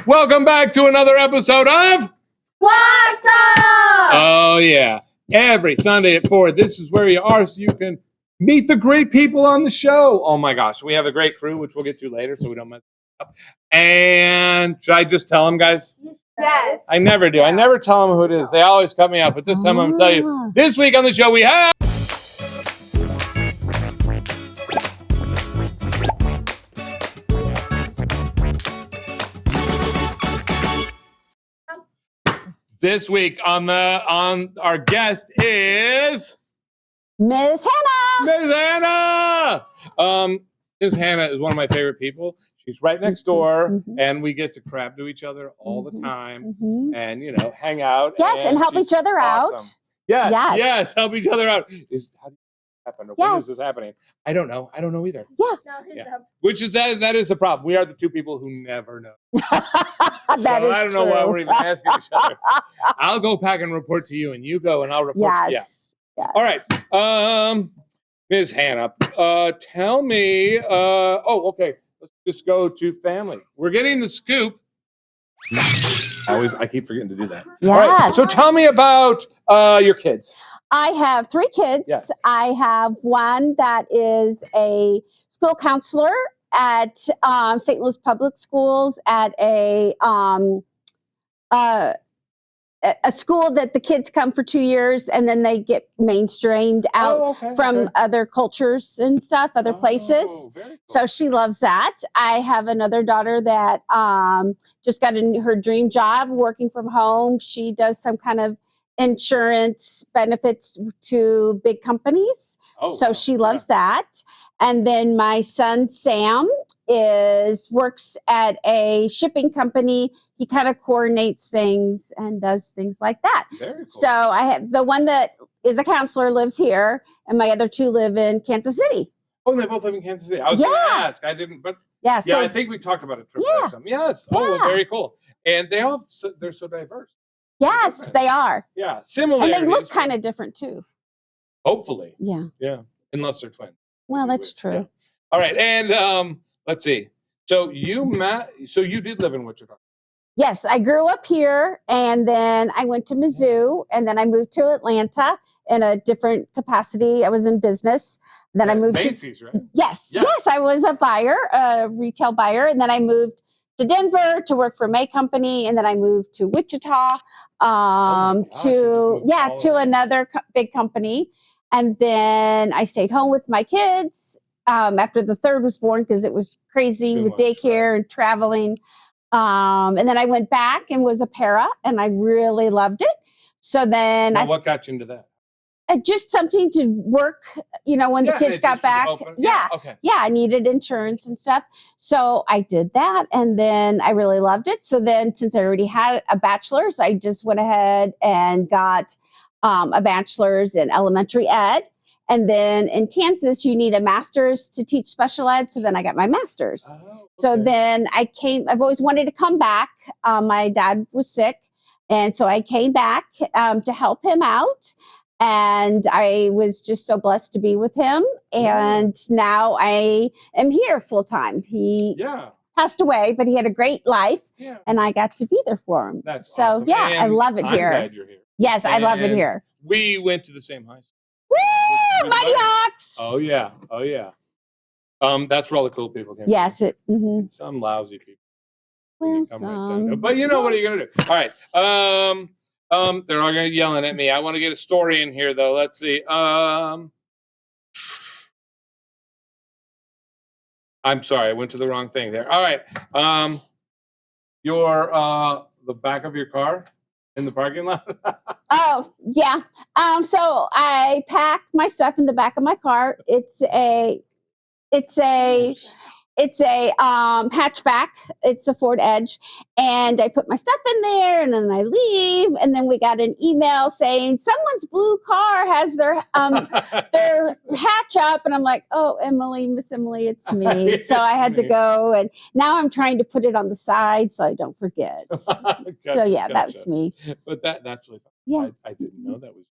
Welcome back to another episode of Squawk Talk! Oh, yeah. Every Sunday at 4, this is where you are so you can meet the great people on the show. Oh, my gosh. We have a great crew, which we'll get to later so we don't mess it up. And should I just tell them, guys? Yes. I never do. I never tell them who it is. They always cut me off. But this time I'm going to tell you. This week on the show we have... This week on our guest is Miss Hannah. Miss Hannah. Miss Hannah is one of my favorite people. She's right next door, and we get to crap to each other all the time, and hang out. Yes, and help each other awesome. out. Yes, help each other out. How do this happen? Or when is this happening? I don't know. I don't know either. Yeah. Which is that is the problem. We are the two people who never know. I don't know why we're even asking each other. I'll go back and report to you, and you go, and I'll report. Yes. All right. Ms. Hannah, tell me. Okay. Let's just go to family. We're getting the scoop. I keep forgetting to do that. Yes. All right. So tell me about your kids. I have 3 kids. Yes. I have one that is a school counselor at St. Louis Public Schools at a school that the kids come for 2 years and then they get mainstreamed out from other cultures and stuff, other places. Very cool. So she loves that. I have another daughter that just got her dream job working from home. She does some kind of insurance benefits to big companies. So she loves that. And then my son, Sam, works at a shipping company. He kind of coordinates things and does things like that. Very cool. So I have the one that is a counselor lives here, and my other 2 live in Kansas City. Oh, they both live in Kansas City. I was going to ask. I didn't, but so, I think we talked about a trip or something. Yes. Oh, well, very cool. And they're so diverse. Yes, they are. Yeah, similar. And they look kind of different too. Hopefully. Yeah. Yeah. Unless they're twins. Well, that's true. Yeah. All right. And let's see. So you did live in Wichita. Yes, I grew up here, and then I went to Mizzou, and then I moved to Atlanta in a different capacity. I was in business. Then I moved Macy's, right? Yes, I was a retail buyer, and then I moved to Denver to work for May Company, and then I moved to Wichita to another big company, and then I stayed home with my kids after the 3rd was born because it was crazy with daycare and traveling. And then I went back and was a para, and I really loved it. So then what got you into that? Just something to work, when the kids got back. I needed insurance and stuff. So I did that, and then I really loved it. So then since I already had a bachelor's, I just went ahead and got a bachelor's in elementary ed. And then in Kansas, you need a master's to teach special ed. So then I got my master's. So then I've always wanted to come back. My dad was sick. And so I came back to help him out. And I was just so blessed to be with him. And now I am here full time. He passed away, but he had a great life. Yeah. And I got to be there for him. That's awesome. I love it here. I'm glad you're here. Yes, I love it here. We went to the same high school. Woo! Mighty Hawks! Oh, yeah. That's where all the cool people came from. Some lousy people. Well, some. But what are you going to do? All right. They're all going to be yelling at me. I want to get a story in here, though. Let's see. I'm sorry. I went to the wrong thing there. All right. The back of your car in the parking lot? Oh, yeah. So I packed my stuff in the back of my car. It's a hatchback. It's a Ford Edge. And I put my stuff in there, and then I leave. And then we got an email saying someone's blue car has their hatch up. And I'm like, oh, Miss Emily, it's me. So I had to go. And now I'm trying to put it on the side so I don't forget. Gotcha. That's me. But that's really fun. Yeah. I didn't know that was.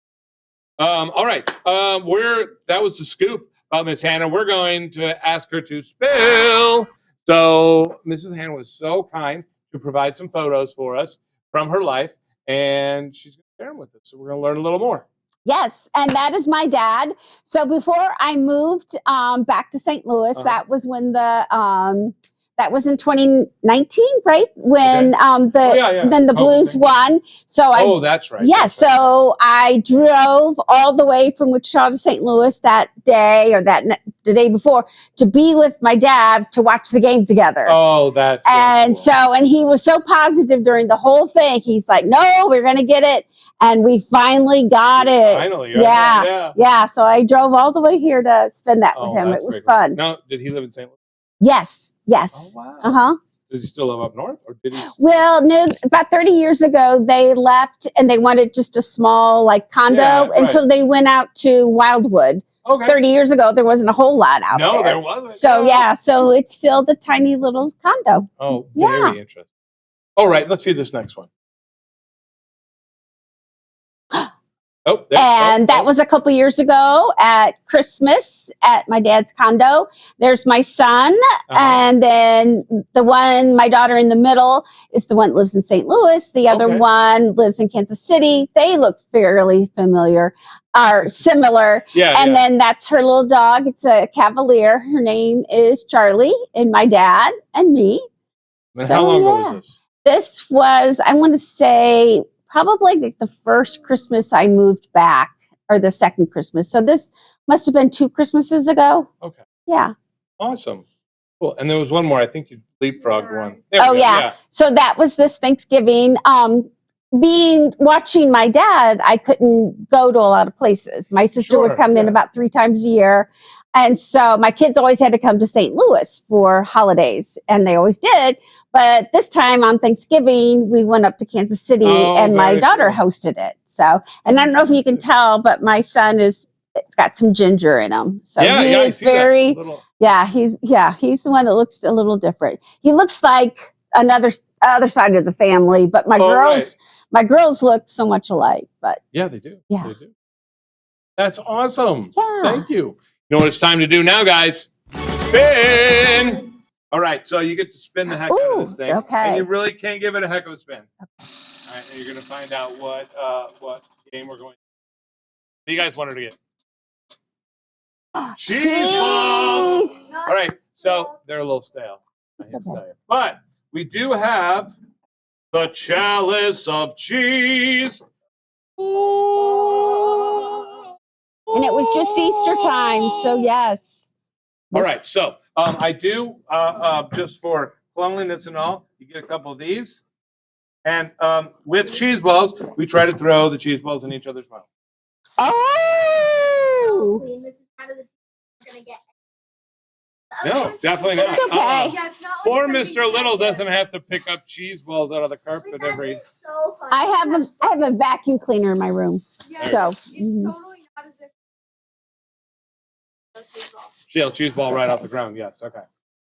All right. That was the scoop about Miss Hannah. We're going to ask her to spill. So Mrs. Hannah was so kind. to provide some photos for us from her life, and she's going to share them with us. So we're going to learn a little more. Yes, and that is my dad. So before I moved back to St. Louis, that was when that was in 2019, right? When then the Blues won. So that's right. Yeah, so I drove all the way from Wichita to St. Louis that day or the day before to be with my dad to watch the game together. Oh, that's cool. And he was so positive during the whole thing. He's like, "No, we're going to get it." And we finally got it. Finally, yeah. So I drove all the way here to spend that with him. It was fun. Now, did he live in St. Louis? Yes. Oh, wow. Does he still live up north, or did he? Well, no. About 30 years ago, they left and they wanted just a small condo, and so they went out to Wildwood. Okay. 30 years ago, there wasn't a whole lot out there. No, there wasn't. So so it's still the tiny little condo. Oh, very interesting. All right, let's see this next one. That was a couple years ago at Christmas at my dad's condo. There's my son, and then my daughter in the middle is the one that lives in St. Louis. The other one lives in Kansas City. They look fairly similar. Then that's her little dog. It's a Cavalier. Her name is Charlie, and my dad and me. And how long ago was this? This was, I want to say, probably the first Christmas I moved back, or the second Christmas. So this must have been 2 Christmases ago. Okay. Yeah. Awesome. Cool. And there was one more. I think you leapfrogged one. So that was this Thanksgiving. Watching my dad, I couldn't go to a lot of places. My sister would come in about 3 times a year. And so my kids always had to come to St. Louis for holidays, and they always did. But this time on Thanksgiving, we went up to Kansas City, and my daughter hosted it. So, and I don't know if you can tell, but my son it's got some ginger in him. So he is very, he's the one that looks a little different. He looks like other side of the family, but my girls look so much alike. But yeah, they do. Yeah, they do. That's awesome. Yeah, thank you. You know what it's time to do now, guys? Spin! All right, so you get to spin the heck out of this thing. Okay. And you really can't give it a heck of a spin. Okay. All right, and you're going to find out what game we're going to. What do you guys wanted to get? Cheese balls! All right, so they're a little stale. It's okay. But we do have the chalice of cheese. And it was just Easter time, so yes. All right, so I do, just for cleanliness and all, you get a couple of these. And with cheese balls, we try to throw the cheese balls in each other's mouth. Oh! No, definitely not. It's okay. Poor Mr. Little doesn't have to pick up cheese balls out of the carpet every... I have a vacuum cleaner in my room. So... Cheese ball right off the ground. Yes. Okay.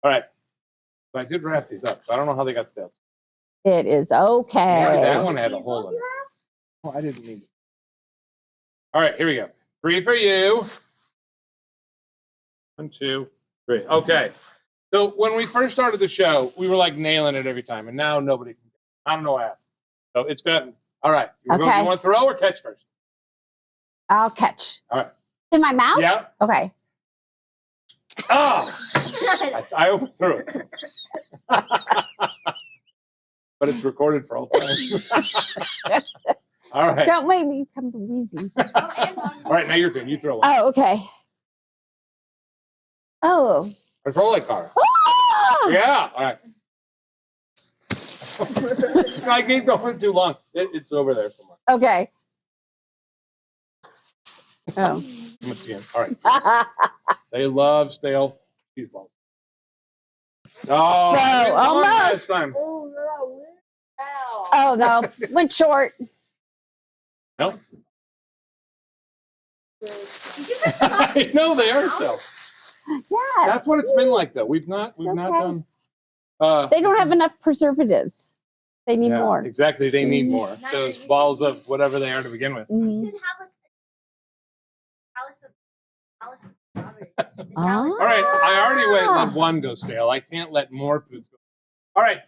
All right. So I did wrap these up. So I don't know how they got stale. It is okay. Maybe that one had a hole in it. Oh, I didn't need it. All right. Here we go. 3 for you. 1, 2, 3. Okay. So when we first started the show, we were like nailing it every time, and now nobody can. I don't know what happened. So it's gotten. All right. You want to throw or catch first? I'll catch. All right. In my mouth? Yeah. Okay. Oh! I overthrew it. But it's recorded for all time. All right. Don't make me come wheezy. All right, now your turn. You throw one. Oh, okay. Oh. A trolley car. Ah! Yeah. All right. I keep going too long. It's over there somewhere. Okay. Oh. All right. They love stale cheese balls. Oh, no, almost. Oh, no. Went short. No. I know they are so. Yes. That's what it's been like, though. We've not done. They don't have enough preservatives. They need more. Exactly. They need more. Those balls of whatever they are to begin with. Mm-hmm. All right, I already let one go stale. I can't let more foods go. All right.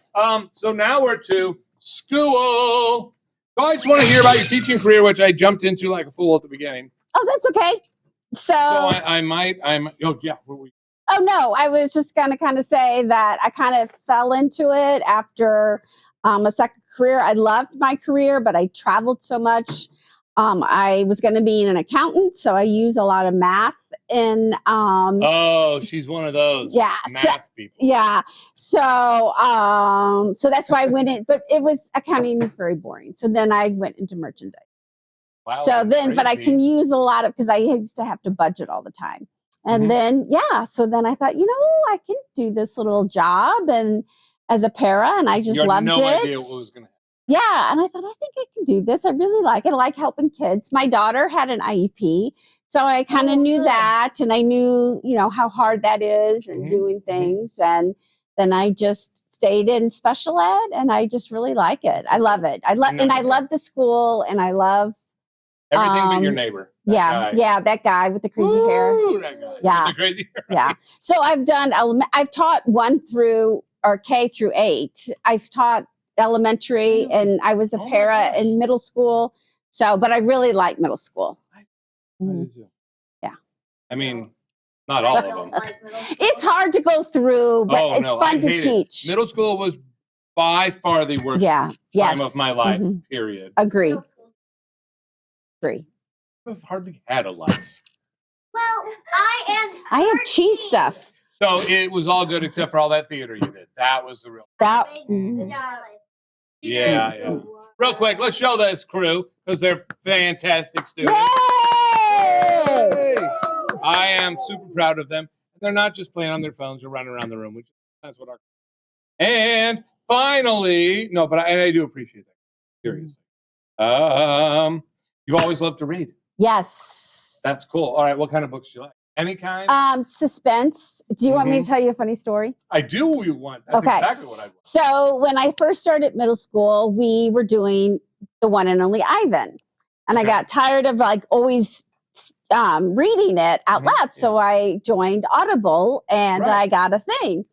So now we're to school. So I just want to hear about your teaching career, which I jumped into like a fool at the beginning. Oh, that's okay. So I'm. Oh yeah. Oh no, I was just going to kind of say that I kind of fell into it after a second career. I loved my career, but I traveled so much. I was going to be an accountant, so I use a lot of math in. Oh, she's one of those math people. Yeah, so that's why I went in. But accounting is very boring. So then I went into merchandise. Wow, so then, but I can use a lot of because I used to have to budget all the time. And then, so then I thought, I can do this little job and as a para, and I just loved it. No idea what was going to happen. Yeah, and I thought, I think I can do this. I really like it. I like helping kids. My daughter had an IEP, so I kind of knew that, and I knew, how hard that is and doing things. And then I just stayed in special ed, and I just really like it. I love it. I love the school, and I love everything but your neighbor. That guy with the crazy hair. That guy. Yeah, with the crazy hair. Yeah. So I've taught 1 through or K through 8. I've taught elementary, and I was a para in middle school. So, but I really like middle school. I do too. Yeah. I mean, not all of them. It's hard to go through, but it's fun to teach. Middle school was by far the worst time of my life. Period. Agree. I've hardly had a life. Well, I have cheese stuff. So it was all good except for all that theater you did. That was the real. Yeah. Real quick, let's show this crew because they're fantastic students. Yay! I am super proud of them. They're not just playing on their phones or running around the room, which that's what our. And finally, but I do appreciate that. Seriously. You've always loved to read. Yes. That's cool. All right. What kind of books do you like? Any kind? Suspense. Do you want me to tell you a funny story? I do. You want? That's exactly what I want. So when I first started middle school, we were doing The One and Only Ivan. And I got tired of always reading it out loud. So I joined Audible and I got a thing.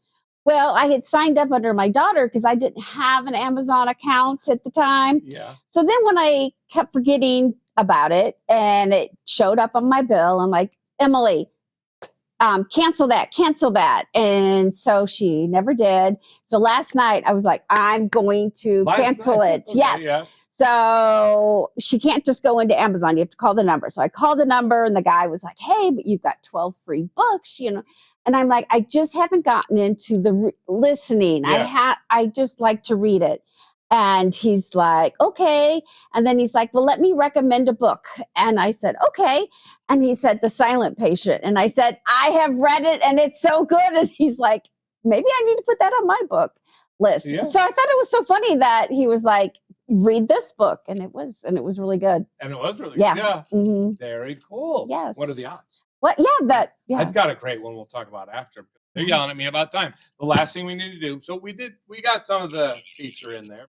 Well, I had signed up under my daughter because I didn't have an Amazon account at the time. Yeah. So then when I kept forgetting about it and it showed up on my bill, I'm like, Emily, cancel that. And so she never did. So last night I was like, I'm going to cancel it. Okay, yes. Yeah. So she can't just go into Amazon. You have to call the number. So I called the number and the guy was like, hey, but you've got 12 free books, And I'm like, I just haven't gotten into the listening. Yeah. I just like to read it. And he's like, okay. And then he's like, well, let me recommend a book. And I said, okay. And he said, The Silent Patient. And I said, I have read it and it's so good. And he's like, maybe I need to put that on my book list. Yeah. So I thought it was so funny that he was like, read this book. And it was really good. And it was really good. Yeah. Mm-hmm. Very cool. Yes. What are the odds? What? Yeah, I've got a great one we'll talk about after. They're yelling at me about time. The last thing we need to do. So we got some of the teacher in there.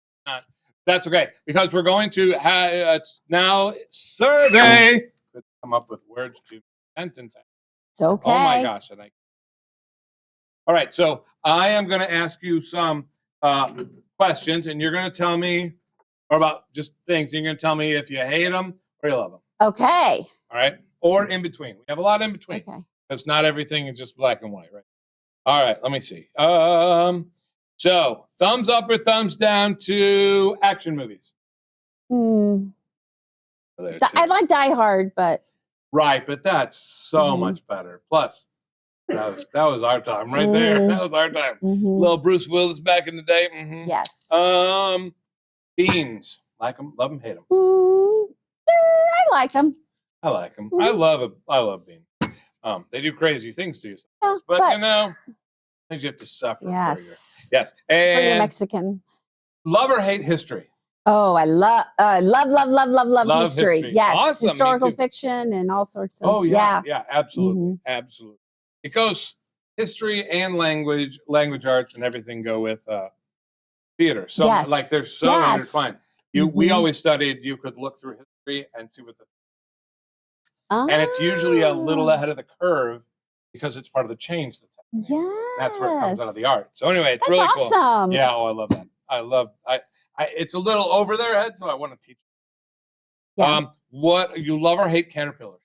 That's okay because we're going to now survey. Come up with words to sentence. It's okay. Oh my gosh! All right, so I am going to ask you some questions, and you're going to tell me, or about just things. You're going to tell me if you hate them or you love them. Okay. All right, or in between. We have a lot in between. Okay. Because not everything is just black and white, right? All right, let me see. So, thumbs up or thumbs down to action movies? I like Die Hard, but... Right, but that's so much better. Plus, that was our time right there. That was our time. Little Bruce Willis back in the day. Yes. Beans. Like them, love them, hate them. I like them. I like them. I love beans. They do crazy things to you sometimes, but things you have to suffer. Yes. Yes. And for your Mexican. Love or hate history? Oh, I love history. Yes. Awesome. Historical fiction and all sorts of. Oh, yeah. Yeah, absolutely. Absolutely. Because history and language arts and everything go with theater. So they're so intertwined. We always studied, you could look through history and see what and it's usually a little ahead of the curve because it's part of the change that's happening. Yes. That's where it comes out of the art. So anyway, it's That's really cool. awesome. Yeah, I love that. I it's a little over their head, so I want to teach. Yeah. What you love or hate caterpillars?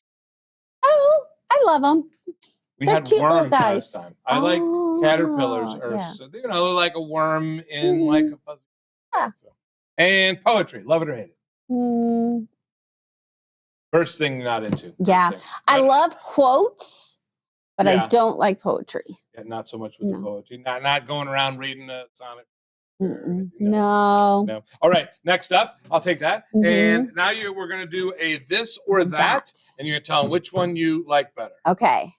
Oh, I love them. We They're had cute little worms guys. last time. I like caterpillars, or yeah. so, they're like a worm in like a fuzzy. Yeah. So. And poetry, love it or hate it? Mm, First thing not into. yeah, I love quotes, but I don't like poetry. Yeah, not so much with the poetry. Not going around reading a sonnet. No. All right, next up, I'll take that. And now we're going to do a this or that, and you're going to tell them which one you like better. Okay.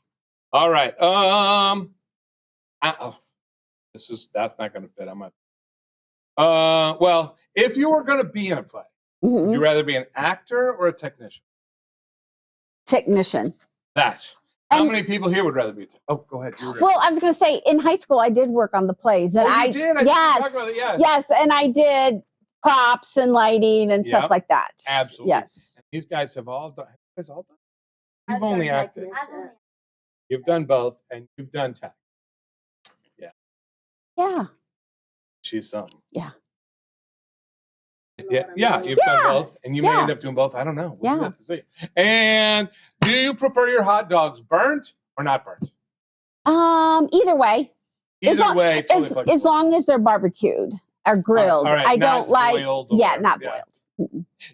All right. That's not going to fit. Well, if you were going to be in a play, would you rather be an actor or a technician? Technician. How many people here would rather be? Oh, go ahead. Well, I was going to say, in high school, I did work on the plays, and you did. I yes, talk about it, yes, and I did props and lighting and stuff like that. Absolutely. Yes. These guys have all done. You've only acted. You've done both, and you've done tech. Yeah. Yeah. She's something. Yeah. Yeah, you've done both, and you may end up doing both. I don't know. We'll have to see. And do you prefer your hot dogs burnt or not burnt? Either way. Either way, totally as long as they're barbecued or grilled. All right, I don't like. Not boiled.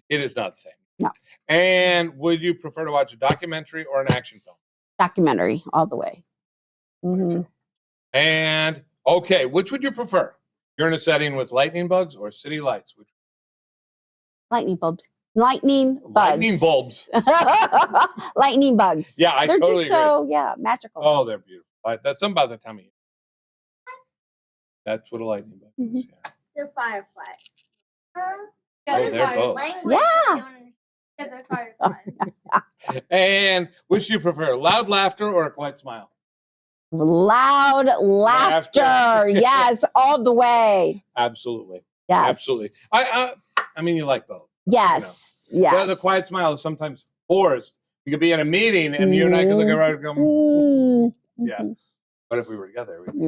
It is not the same. No. And would you prefer to watch a documentary or an action film? Documentary all the way. And okay, which would you prefer? You're in a setting with lightning bugs or city lights? Lightning bulbs. Lightning bugs. Lightning bulbs. Lightning bugs. Yeah, I they're totally just so magical. Oh, they're beautiful. That's something about the time of year. That's what a lightning bug is. Yeah. They're fireflies. They're both. They're fireflies. And which do you prefer, loud laughter or a quiet smile? Loud laughter. Yes, all the way. Absolutely. Yes. Absolutely. I mean, you like both. Yes. Yes. The quiet smile is sometimes forced. You could be in a meeting and you and I could look around and go, yeah. But if we were together, we'd be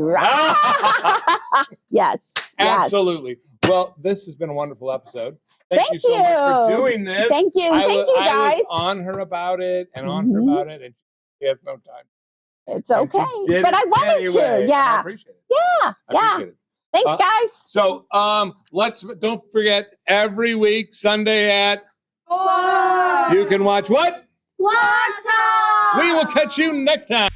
Yes. Absolutely. Well, this has been a wonderful episode. Thank you so much for doing this. Thank you. Thank you, guys. I was on her about it and on her about it, and she has no time. It's okay. But I wanted to. Yeah. I appreciate it. Yeah. Appreciate it. Thanks, guys. So don't forget, every week, Sunday at 4. You can watch what? Squawk Talk. We will catch you next time.